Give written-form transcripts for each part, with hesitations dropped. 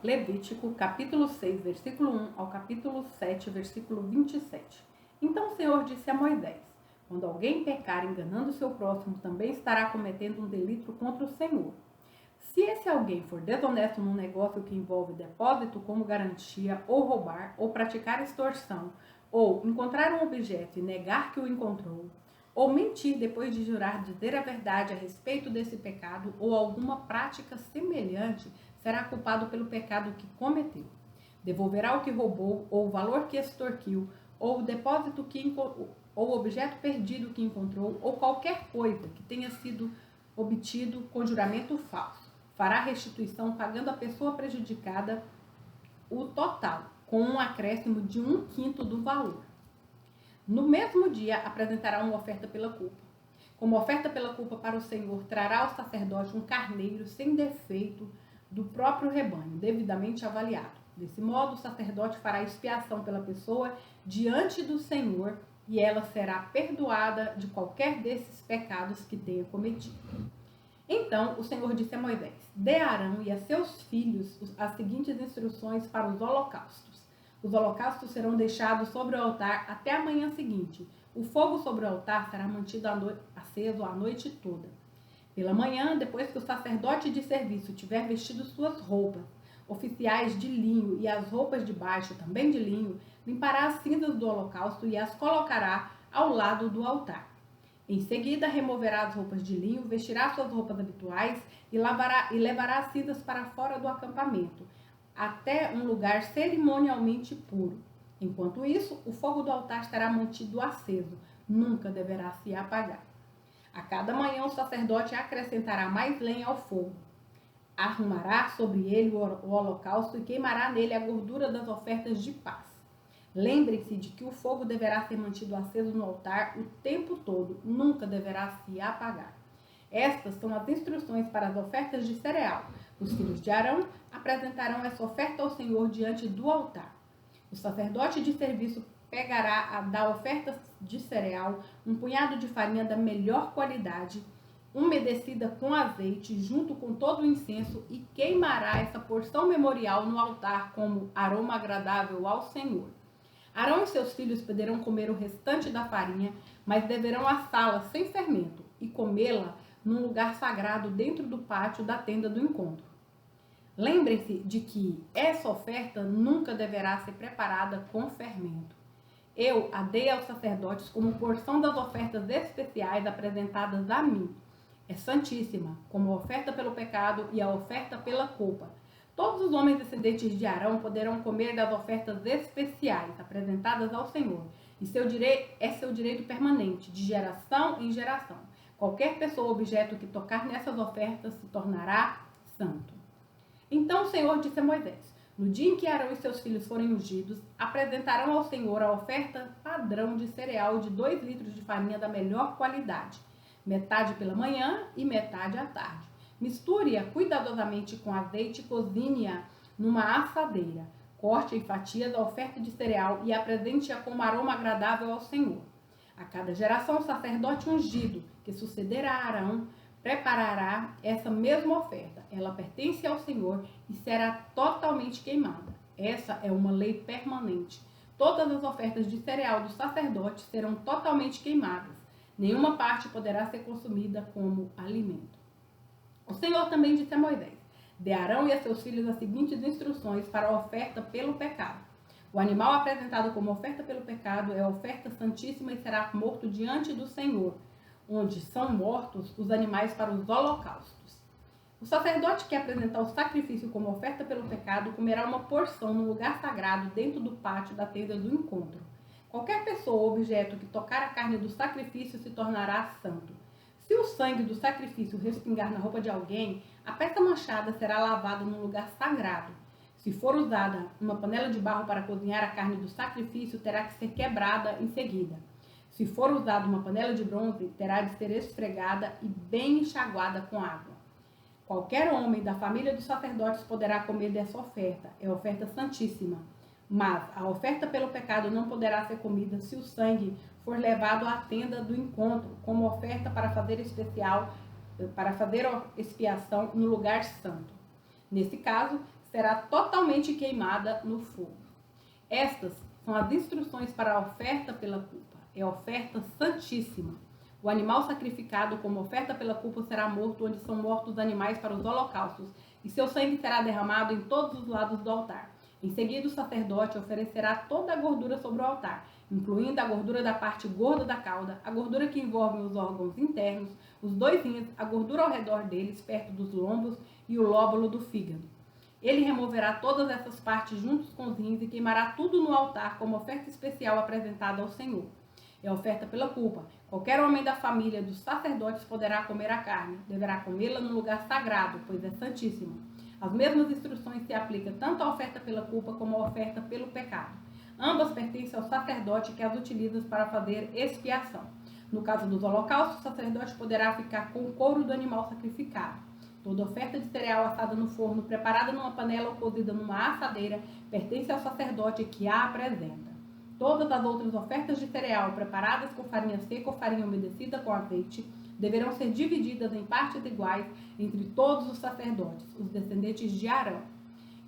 Levítico, capítulo 6, versículo 1 ao capítulo 7, versículo 27. Então o Senhor disse a Moisés: quando alguém pecar enganando seu próximo, também estará cometendo um delito contra o Senhor. Se esse alguém for desonesto num negócio que envolve depósito como garantia, ou roubar, ou praticar extorsão, ou encontrar um objeto e negar que o encontrou, ou mentir depois de jurar dizer a verdade a respeito desse pecado, ou alguma prática semelhante, será culpado pelo pecado que cometeu. Devolverá o que roubou, ou o valor que extorquiu, ou o depósito ou o objeto perdido que encontrou, ou qualquer coisa que tenha sido obtido com juramento falso. Fará restituição pagando à pessoa prejudicada o total, com um acréscimo de 1/5 do valor. No mesmo dia, apresentará uma oferta pela culpa. Como oferta pela culpa para o Senhor, trará ao sacerdote um carneiro sem defeito do próprio rebanho, devidamente avaliado. Desse modo, o sacerdote fará expiação pela pessoa diante do Senhor e ela será perdoada de qualquer desses pecados que tenha cometido. Então o Senhor disse a Moisés: dê a Arão e a seus filhos as seguintes instruções para os holocaustos. Os holocaustos serão deixados sobre o altar até a manhã seguinte. O fogo sobre o altar será mantido aceso a noite toda. Pela manhã, depois que o sacerdote de serviço tiver vestido suas roupas oficiais de linho e as roupas de baixo também de linho, limpará as cinzas do holocausto e as colocará ao lado do altar. Em seguida, removerá as roupas de linho, vestirá suas roupas habituais e levará as cinzas para fora do acampamento, até um lugar cerimonialmente puro. Enquanto isso, o fogo do altar estará mantido aceso, nunca deverá se apagar. A cada manhã o sacerdote acrescentará mais lenha ao fogo. Arrumará sobre ele o holocausto e queimará nele a gordura das ofertas de paz. Lembrem-se de que o fogo deverá ser mantido aceso no altar o tempo todo, nunca deverá se apagar. Estas são as instruções para as ofertas de cereal. Os filhos de Arão apresentarão essa oferta ao Senhor diante do altar. O sacerdote de serviço pegará da oferta de cereal um punhado de farinha da melhor qualidade, umedecida com azeite, junto com todo o incenso, e queimará essa porção memorial no altar como aroma agradável ao Senhor. Arão e seus filhos poderão comer o restante da farinha, mas deverão assá-la sem fermento e comê-la num lugar sagrado dentro do pátio da tenda do encontro. Lembrem-se de que essa oferta nunca deverá ser preparada com fermento. Eu a dei aos sacerdotes como porção das ofertas especiais apresentadas a mim. É santíssima, como a oferta pelo pecado e a oferta pela culpa. Todos os homens descendentes de Arão poderão comer das ofertas especiais apresentadas ao Senhor, e é seu direito permanente, de geração em geração. Qualquer pessoa ou objeto que tocar nessas ofertas se tornará santo. Então o Senhor disse a Moisés: no dia em que Arão e seus filhos forem ungidos, apresentarão ao Senhor a oferta padrão de cereal de 2 litros de farinha da melhor qualidade, metade pela manhã e metade à tarde. Misture-a cuidadosamente com azeite e cozinhe-a numa assadeira. Corte em fatias a oferta de cereal e apresente-a com um aroma agradável ao Senhor. A cada geração, o sacerdote ungido, que sucederá a Arão, preparará essa mesma oferta. Ela pertence ao Senhor e será totalmente queimada. Essa é uma lei permanente. Todas as ofertas de cereal do sacerdote serão totalmente queimadas. Nenhuma parte poderá ser consumida como alimento. O Senhor também disse a Moisés: dê a Arão e a seus filhos as seguintes instruções para a oferta pelo pecado. O animal apresentado como oferta pelo pecado é a oferta santíssima e será morto diante do Senhor, onde são mortos os animais para os holocaustos. O sacerdote que apresentar o sacrifício como oferta pelo pecado comerá uma porção no lugar sagrado dentro do pátio da tenda do encontro. Qualquer pessoa ou objeto que tocar a carne do sacrifício se tornará santo. Se o sangue do sacrifício respingar na roupa de alguém, a peça manchada será lavada num lugar sagrado. Se for usada uma panela de barro para cozinhar a carne do sacrifício, terá que ser quebrada em seguida. Se for usada uma panela de bronze, terá de ser esfregada e bem enxaguada com água. Qualquer homem da família dos sacerdotes poderá comer dessa oferta, é oferta santíssima. Mas a oferta pelo pecado não poderá ser comida se o sangue for levado à tenda do encontro, como oferta para fazer expiação no lugar santo. Nesse caso, será totalmente queimada no fogo. Estas são as instruções para a oferta pela culpa. É a oferta santíssima. O animal sacrificado como oferta pela culpa será morto onde são mortos os animais para os holocaustos, e seu sangue será derramado em todos os lados do altar. Em seguida, o sacerdote oferecerá toda a gordura sobre o altar, incluindo a gordura da parte gorda da cauda, a gordura que envolve os órgãos internos, os 2 rins, a gordura ao redor deles, perto dos lombos, e o lóbulo do fígado. Ele removerá todas essas partes juntos com os rins e queimará tudo no altar como oferta especial apresentada ao Senhor. É oferta pela culpa. Qualquer homem da família dos sacerdotes poderá comer a carne. Deverá comê-la no lugar sagrado, pois é santíssima. As mesmas instruções se aplicam tanto à oferta pela culpa como à oferta pelo pecado. Ambas pertencem ao sacerdote que as utiliza para fazer expiação. No caso dos holocaustos, o sacerdote poderá ficar com o couro do animal sacrificado. Toda oferta de cereal assada no forno, preparada numa panela ou cozida numa assadeira, pertence ao sacerdote que a apresenta. Todas as outras ofertas de cereal preparadas com farinha seca ou farinha umedecida com azeite deverão ser divididas em partes iguais entre todos os sacerdotes, os descendentes de Arão.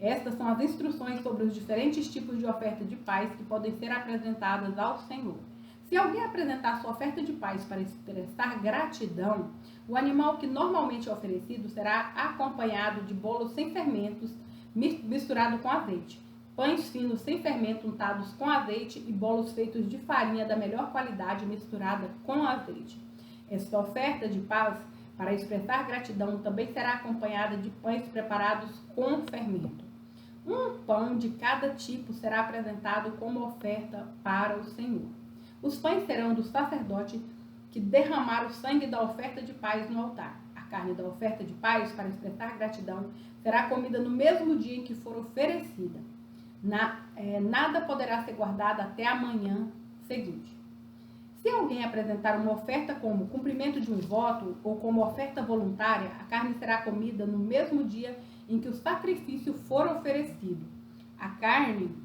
Estas são as instruções sobre os diferentes tipos de oferta de paz que podem ser apresentadas ao Senhor. Se alguém apresentar sua oferta de paz para expressar gratidão, o animal que normalmente é oferecido será acompanhado de bolo sem fermentos misturado com azeite, pães finos sem fermento untados com azeite e bolos feitos de farinha da melhor qualidade misturada com azeite. Esta oferta de paz, para expressar gratidão, também será acompanhada de pães preparados com fermento. Um pão de cada tipo será apresentado como oferta para o Senhor. Os pães serão do sacerdote que derramar o sangue da oferta de paz no altar. A carne da oferta de paz, para expressar gratidão, será comida no mesmo dia em que for oferecida. Nada poderá ser guardado até a manhã seguinte. Se alguém apresentar uma oferta como cumprimento de um voto ou como oferta voluntária, a carne será comida no mesmo dia em que o sacrifício for oferecido. A carne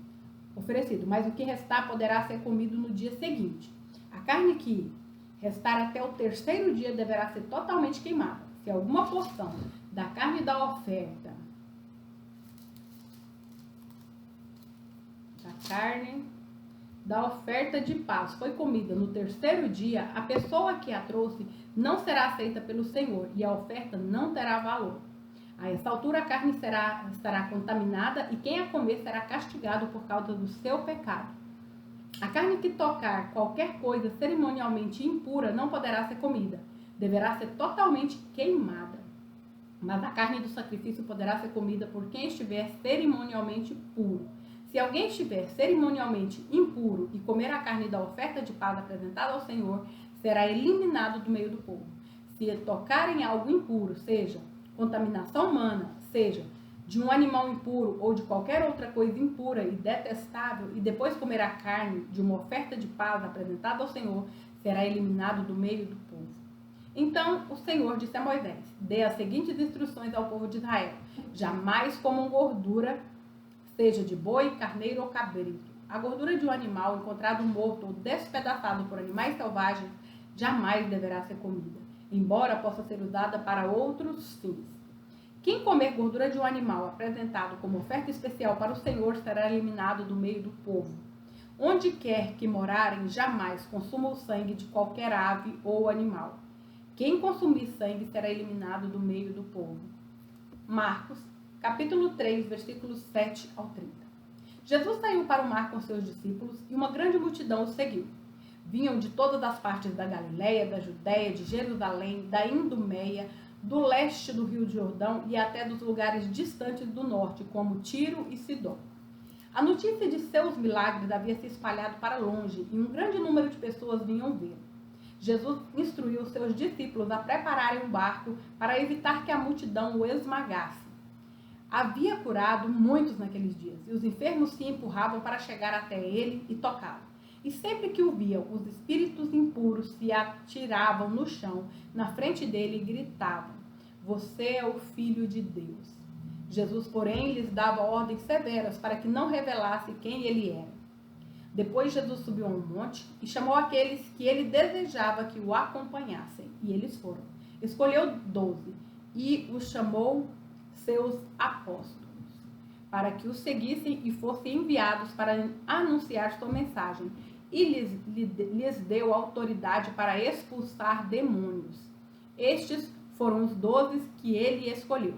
oferecido, mas o que restar poderá ser comido no dia seguinte. A carne que restar até o 3º dia deverá ser totalmente queimada. Se alguma porção da carne da oferta de paz foi comida no 3º dia, a pessoa que a trouxe não será aceita pelo Senhor e a oferta não terá valor. A essa altura a carne estará contaminada e quem a comer será castigado por causa do seu pecado. A carne que tocar qualquer coisa cerimonialmente impura não poderá ser comida, deverá ser totalmente queimada. Mas a carne do sacrifício poderá ser comida por quem estiver cerimonialmente puro. Se alguém estiver cerimonialmente impuro e comer a carne da oferta de paz apresentada ao Senhor, será eliminado do meio do povo. Se tocarem algo impuro, seja contaminação humana, seja de um animal impuro ou de qualquer outra coisa impura e detestável, e depois comer a carne de uma oferta de paz apresentada ao Senhor, será eliminado do meio do povo. Então o Senhor disse a Moisés: dê as seguintes instruções ao povo de Israel: jamais comam gordura, seja de boi, carneiro ou cabrito. A gordura de um animal encontrado morto ou despedaçado por animais selvagens jamais deverá ser comida, embora possa ser usada para outros fins. Quem comer gordura de um animal apresentado como oferta especial para o Senhor será eliminado do meio do povo. Onde quer que morarem, jamais consuma o sangue de qualquer ave ou animal. Quem consumir sangue será eliminado do meio do povo. Marcos, capítulo 3, versículos 7 ao 30. Jesus saiu para o mar com seus discípulos e uma grande multidão o seguiu. Vinham de todas as partes da Galileia, da Judéia, de Jerusalém, da Idumeia, do leste do Rio Jordão e até dos lugares distantes do norte, como Tiro e Sidom. A notícia de seus milagres havia se espalhado para longe e um grande número de pessoas vinham vê-lo. Jesus instruiu seus discípulos a prepararem um barco para evitar que a multidão o esmagasse. Havia curado muitos naqueles dias e os enfermos se empurravam para chegar até ele e tocá-lo. E sempre que o viam, os espíritos impuros se atiravam no chão, na frente dele, e gritavam: você é o Filho de Deus. Jesus, porém, lhes dava ordens severas para que não revelasse quem ele era. Depois Jesus subiu a um monte e chamou aqueles que ele desejava que o acompanhassem, e eles foram. Escolheu 12 e os chamou seus apóstolos. para que os seguissem e fossem enviados para anunciar sua mensagem, e lhes deu autoridade para expulsar demônios. Estes foram os 12 que ele escolheu: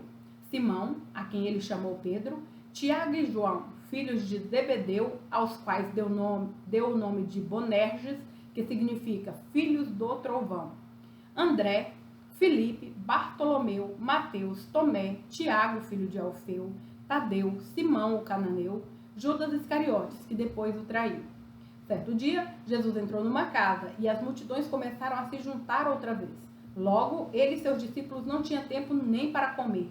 Simão, a quem ele chamou Pedro, Tiago e João, filhos de Zebedeu, aos quais deu o nome de Bonerges, que significa filhos do trovão, André, Filipe, Bartolomeu, Mateus, Tomé, Tiago, filho de Alfeu, Tadeu, Simão, o cananeu, Judas Iscariotes, que depois o traiu. Certo dia, Jesus entrou numa casa e as multidões começaram a se juntar outra vez. Logo, ele e seus discípulos não tinham tempo nem para comer.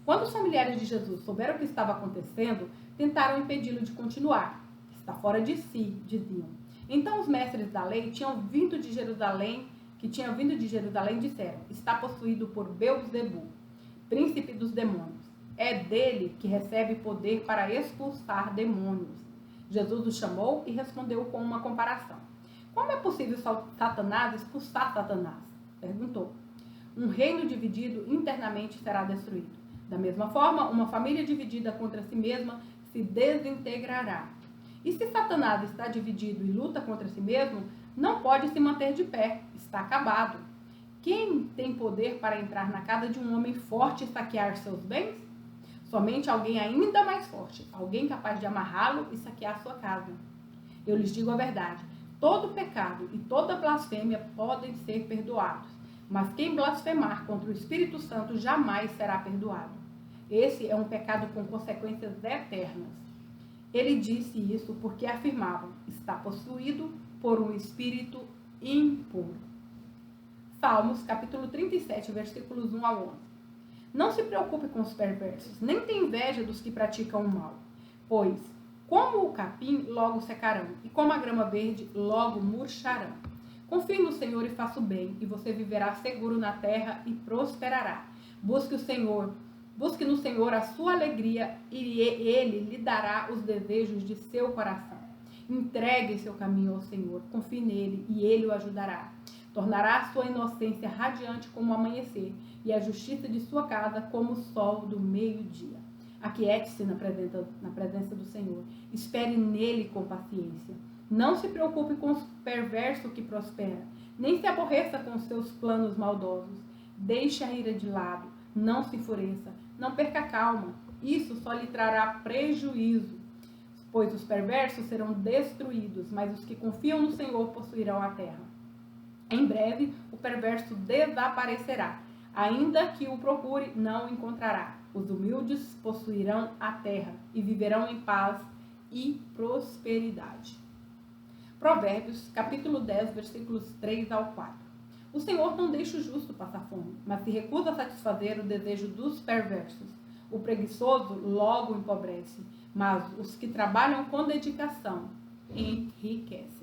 Quando os familiares de Jesus souberam o que estava acontecendo, tentaram impedi-lo de continuar. Está fora de si, diziam. Então os mestres da lei que tinham vindo de Jerusalém, disseram: está possuído por Beelzebu, príncipe dos demônios. É dele que recebe poder para expulsar demônios. Jesus o chamou e respondeu com uma comparação. Como é possível Satanás expulsar Satanás? Perguntou. Um reino dividido internamente será destruído. Da mesma forma, uma família dividida contra si mesma se desintegrará. E se Satanás está dividido e luta contra si mesmo, não pode se manter de pé, está acabado. Quem tem poder para entrar na casa de um homem forte e saquear seus bens? Somente alguém ainda mais forte, alguém capaz de amarrá-lo e saquear sua casa. Eu lhes digo a verdade, todo pecado e toda blasfêmia podem ser perdoados, mas quem blasfemar contra o Espírito Santo jamais será perdoado. Esse é um pecado com consequências eternas. Ele disse isso porque afirmavam: está possuído por um espírito impuro. Salmos, capítulo 37, versículos 1 a 11. Não se preocupe com os perversos, nem tenha inveja dos que praticam o mal, pois, como o capim, logo secarão, e como a grama verde, logo murcharão. Confie no Senhor e faça o bem, e você viverá seguro na terra e prosperará. Busque no Senhor a sua alegria, e Ele lhe dará os desejos de seu coração. Entregue seu caminho ao Senhor, confie nele, e Ele o ajudará. Tornará a sua inocência radiante como o amanhecer, e a justiça de sua casa como o sol do meio-dia. Aquiete-se na presença do Senhor. Espere nele com paciência. Não se preocupe com o perverso que prospera, nem se aborreça com os seus planos maldosos. Deixe a ira de lado, não se enfureça, não perca a calma. Isso só lhe trará prejuízo, pois os perversos serão destruídos, mas os que confiam no Senhor possuirão a terra. Em breve, o perverso desaparecerá. Ainda que o procure, não o encontrará. Os humildes possuirão a terra e viverão em paz e prosperidade. Provérbios, capítulo 10, versículos 3 ao 4. O Senhor não deixa o justo passar fome, mas se recusa a satisfazer o desejo dos perversos. O preguiçoso logo empobrece, mas os que trabalham com dedicação enriquecem.